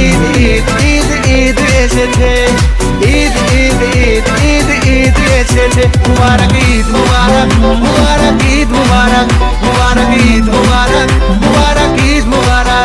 ঈদ ঈদ ঈদ ঈদ এসেছে, ঈদ ঈদ ঈদ ঈদ ঈদ এসেছে। মুবারক ঈদ মুবারক, মুবারক ঈদ মুবারক, মুবারক ঈদ মুবারক, মুবারক ঈদ মুবারক।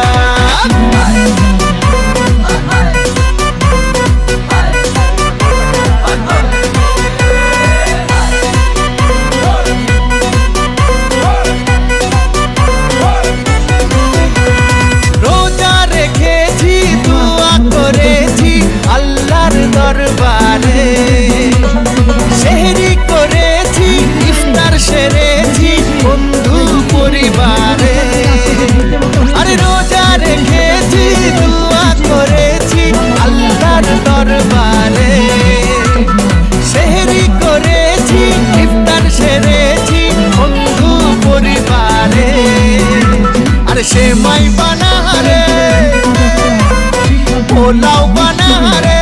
দরবারে সেহরি করেছি, ইফতার সেরেছি বন্ধু পরিবারে। আরে রোজা রেখেছি, দোয়া করেছি আল্লাহর দরবারে। সেহরি করেছি, ইফতার সেরেছি বন্ধু পরিবারে। আরে সেমাই বানারে, পোলাও বানারে,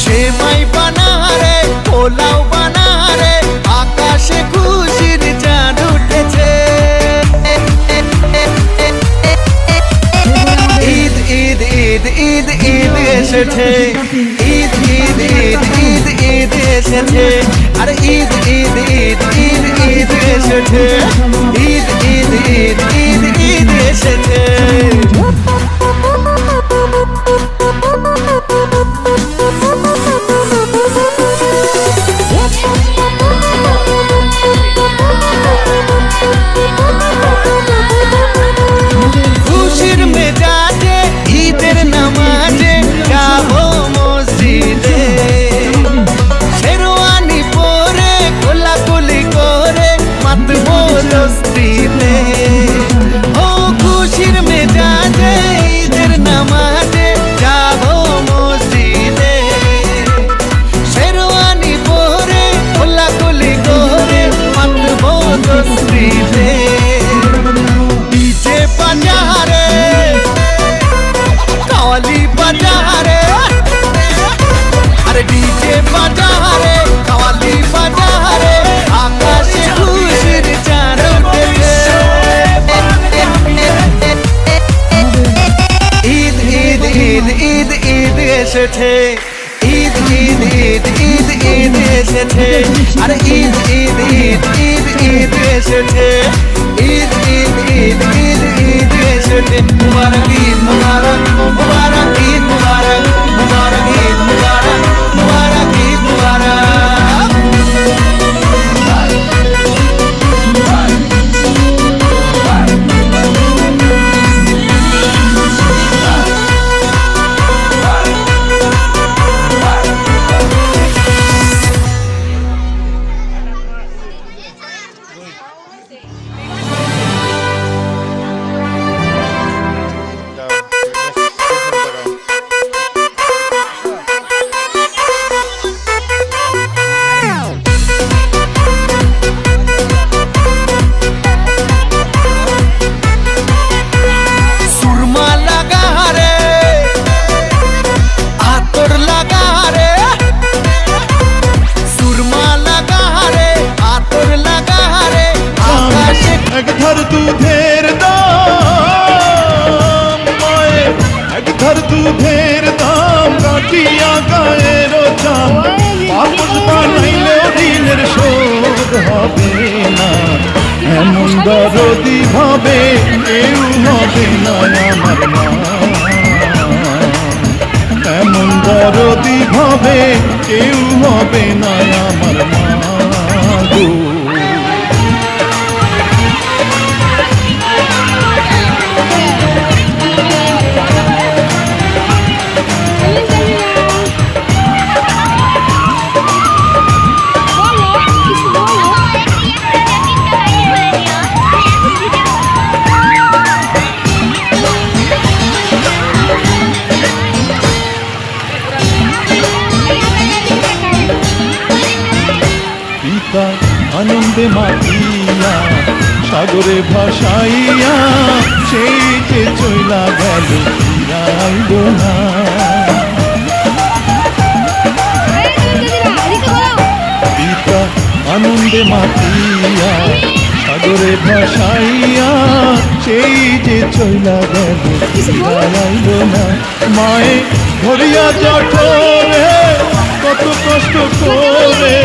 সেমাই বানারে, পোলাও বানারে, আকাশে খুশির চাঁদ উঠেছে। ঈদ ঈদ ঈদ ঈদ ঈদ এসেছে, ঈদ ঈদ ঈদ ঈদ ঈদ এসেছে। আর ঈদ ঈদ ঈদ ঈদ ঈদ এসেছে, ঈদ ঈদ ঈদ ঈদ ঈদ এসেছে। খুশির মেজাজে ঈদের নামাজে যাবো মসজিদে। শেরওয়ানি পরে কোলাকুলি করে মাতবো দস্তিতে। ও খুশির মেজাজে ঈদের নামাজে যাবো মসজিদে। শেরওয়ানি পরে কোলাকুলি করে মাতবো দস্তিতে। ডিজে বাজারে, কাওয়ালি বাজারে, আরে ডিজে বাজারে, কাওয়ালি বাজারে, আকাশে খুশির চাঁদ উঠেছে। ঈদ ঈদ ঈদ ঈদ ঈদ এসেছে, ঈদ ঈদ ঈদ ঈদ ঈদ এসেছে। আরে ঈদ ঈদ ঈদ ঈদ ঈদ এসেছে, ঈদ ঈদ ঈদ ঈদ ঈদ এসেছে। মুবারক ঈদ মুবারক, মুবারক ঈদ মুবারক, মুবারক ঈদ মুবারক, মুবারক ঈদ মুবারক। এক ধর দুধের দাম মায়ের, এক ধর দুধের দাম কাটিয়া গায়ের চাম। বাপস বানাইলেও ঋণের শোধ হবে না, এমন দরদি ভাবে কেউ হবে না আমার মা। এমন দরদি ভাবে কেউ হবে না আমার মা গো। আনন্দে মাতিয়া সাগরে ভাসাইয়া, সেই যে চইলা গেল ফিরাইব না। পিতা আনন্দে মাতিয়া সাগরে ভাসাইয়া, সেই যে চইলা গেল ফিরাইল না। মায়ে ধরিয়া জঠরে কত কষ্ট করে